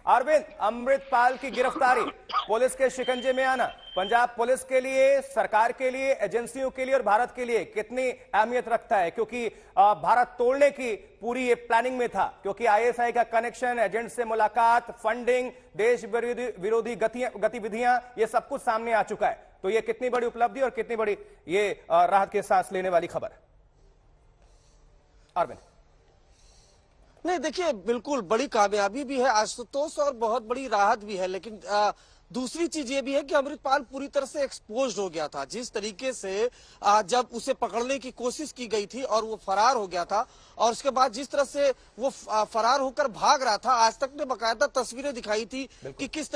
अरविंद, अमृतपाल की गिरफ्तारी, पुलिस के शिकंजे में आना पंजाब पुलिस के लिए, सरकार के लिए, एजेंसियों के लिए और भारत के लिए कितनी अहमियत रखता है? क्योंकि भारत तोड़ने की पूरी ये प्लानिंग में था, क्योंकि आईएसआई का कनेक्शन, एजेंट से मुलाकात, फंडिंग, देश विरोधी गतिविधियां, ये सब कुछ सामने आ चुका है। तो ये कितनी बड़ी उपलब्धि और कितनी बड़ी ये राहत के सांस लेने वाली खबर? अरविंद। नहीं, देखिए, बिल्कुल बड़ी कामयाबी भी है आशुतोष और बहुत बड़ी राहत भी है, लेकिन दूसरी चीज ये भी है कि अमृतपाल पूरी तरह से एक्सपोज्ड हो गया था। जिस तरीके से जब उसे पकड़ने की कोशिश की गई थी और वो फरार हो गया था, और उसके बाद जिस तरह से वो फरार होकर भाग रहा था, आज तक ने बाकायदा तस्वीरें दिखाई थी कि किस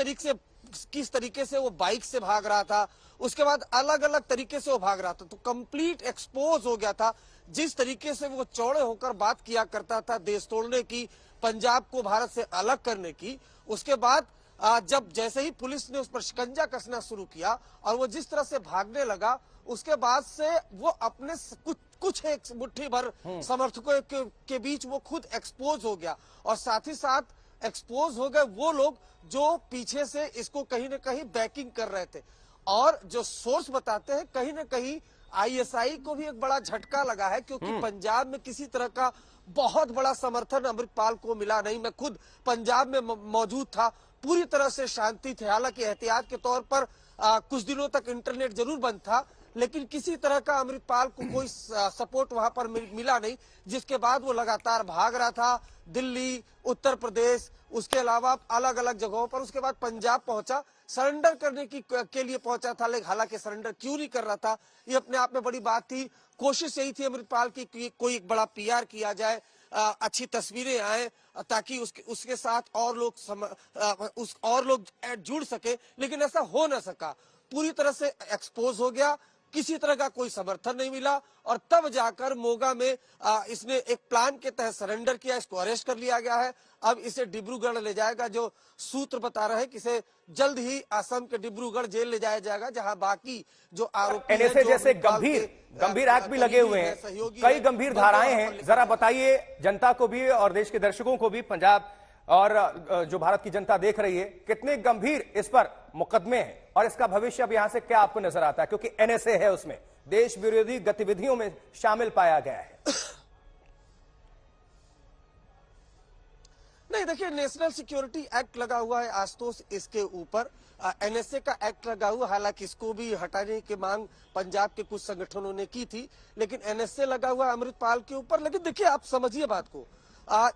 तरीके से वो बाइक से भाग रहा था, उसके बाद अलग अलग तरीके से वो भाग रहा था। तो कंप्लीट एक्सपोज हो गया था। जिस तरीके से वो चौड़े होकर बात किया करता था देश तोड़ने की, पंजाब को भारत से अलग करने की, उसके बाद जब जैसे ही पुलिस ने उस पर शिकंजा कसना शुरू किया और वो जिस तरह से भागने लगा, उसके बाद से वो अपने कुछ एक मुट्ठी भर समर्थकों के बीच वो खुद एक्सपोज हो गया, और साथ ही साथ एक्सपोज हो गए वो लोग जो पीछे से इसको कहीं न कहीं बैकिंग कर रहे थे। और जो सोर्स बताते हैं, कहीं न कहीं आईएसआई को भी एक बड़ा झटका लगा है, क्योंकि पंजाब में किसी तरह का बहुत बड़ा समर्थन अमृतपाल को मिला नहीं। मैं खुद पंजाब में मौजूद था, पूरी तरह से शांति थी। हालांकि एहतियात के तौर पर कुछ दिनों तक इंटरनेट जरूर बंद था, लेकिन किसी तरह का अमृतपाल को कोई सपोर्ट वहां पर मिला नहीं, जिसके बाद वो लगातार भाग रहा था दिल्ली, उत्तर प्रदेश, उसके अलावा अलग अलग जगहों पर। उसके बाद पंजाब पहुंचा, सरेंडर करने के लिए पहुंचा था, लेकिन हालांकि सरेंडर क्यों नहीं कर रहा था, ये अपने आप में बड़ी बात थी। कोशिश यही थी अमृतपाल की कि कोई एक बड़ा पीआर किया जाए, अच्छी तस्वीरें आए, ताकि उसके साथ और लोग जुड़ सके, लेकिन ऐसा हो न सका। पूरी तरह से एक्सपोज हो गया, किसी तरह का कोई समर्थन नहीं मिला, और तब जाकर मोगा में इसने एक प्लान के तहत सरेंडर किया। इसको अरेस्ट कर लिया गया है, अब इसे डिब्रूगढ़ ले जाएगा। जो सूत्र बता रहे हैं कि इसे जल्द ही असम के डिब्रूगढ़ जेल ले जाया जाएगा, जहां बाकी जो आरोपी एनएसए जैसे गंभीर एक्ट भी लगे हुए हैं, कई गंभीर धाराएं हैं। जरा बताइए जनता को भी और देश के दर्शकों को भी, पंजाब और जो भारत की जनता देख रही है, कितने गंभीर इस पर मुकदमे हैं और इसका भविष्य अब यहां से क्या आपको नजर आता है? क्योंकि एनएसए है, उसमें देश विरोधी गतिविधियों में शामिल पाया गया है। नहीं, देखिए, नेशनल सिक्योरिटी एक्ट लगा हुआ है आशुतोष इसके ऊपर, एनएसए का एक्ट लगा हुआ। हालांकि इसको भी हटाने की मांग पंजाब के कुछ संगठनों ने की थी, लेकिन एनएसए लगा हुआ अमृतपाल के ऊपर। लेकिन देखिए, आप समझिए बात को,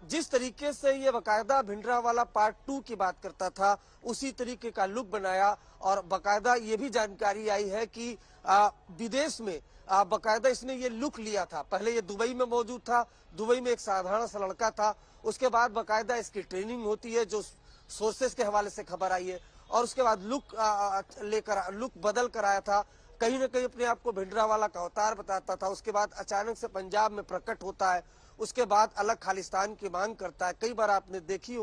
जिस तरीके से ये बाकायदा भिंडरावाला पार्ट 2 की बात करता था, उसी तरीके का लुक बनाया, और बाकायदा ये भी जानकारी आई है कि विदेश में बाकायदा इसने ये लुक लिया था। पहले ये दुबई में मौजूद था, दुबई में एक साधारण सा लड़का था, उसके बाद बाकायदा इसकी ट्रेनिंग होती है, जो सोर्सेस के हवाले से खबर आई है, और उसके बाद लुक बदल कर आया था, कहीं न कहीं अपने आप को भिंडरावाला का अवतार बताता था। उसके बाद अचानक से पंजाब में प्रकट होता है, उसके बाद अलग खालिस्तान की मांग करता है। कई बार आपने देखे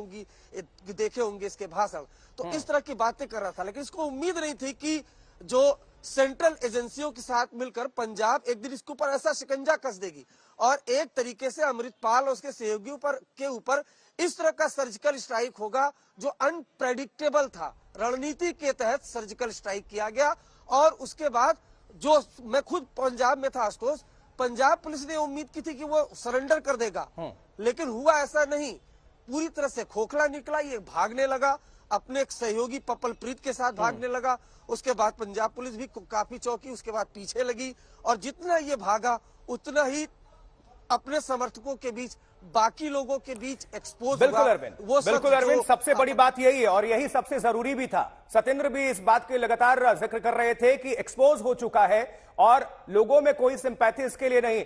होंगे इसके भाषण, तो इस तरह की बातें कर रहा था। लेकिन इसको उम्मीद नहीं थी कि जो सेंट्रल एजेंसियों के साथ मिलकर पंजाब एक दिन इसके ऊपर ऐसा शिकंजा कस देगी, और एक तरीके से अमृतपाल और उसके सहयोगियों के ऊपर इस तरह का सर्जिकल स्ट्राइक होगा जो अनप्रेडिक्टेबल था। रणनीति के तहत सर्जिकल स्ट्राइक किया गया, और उसके बाद जो मैं खुद पंजाब में था आशुतोष, पंजाब पुलिस ने उम्मीद की थी कि वो सरेंडर कर देगा, लेकिन हुआ ऐसा नहीं। पूरी तरह से खोखला निकला, ये भागने लगा, अपने एक सहयोगी पप्पल प्रीत के साथ भागने लगा। उसके बाद पंजाब पुलिस भी काफी चौंकी, उसके बाद पीछे लगी, और जितना ये भागा उतना ही अपने समर्थकों के बीच, बाकी लोगों के बीच एक्सपोज बिल्कुल अरविंद, सबसे बड़ी बात यही है, और यही सबसे जरूरी भी था। सत्येंद्र भी इस बात के लगातार जिक्र कर रहे थे कि एक्सपोज हो चुका है और लोगों में कोई सिंपैथी इसके लिए नहीं।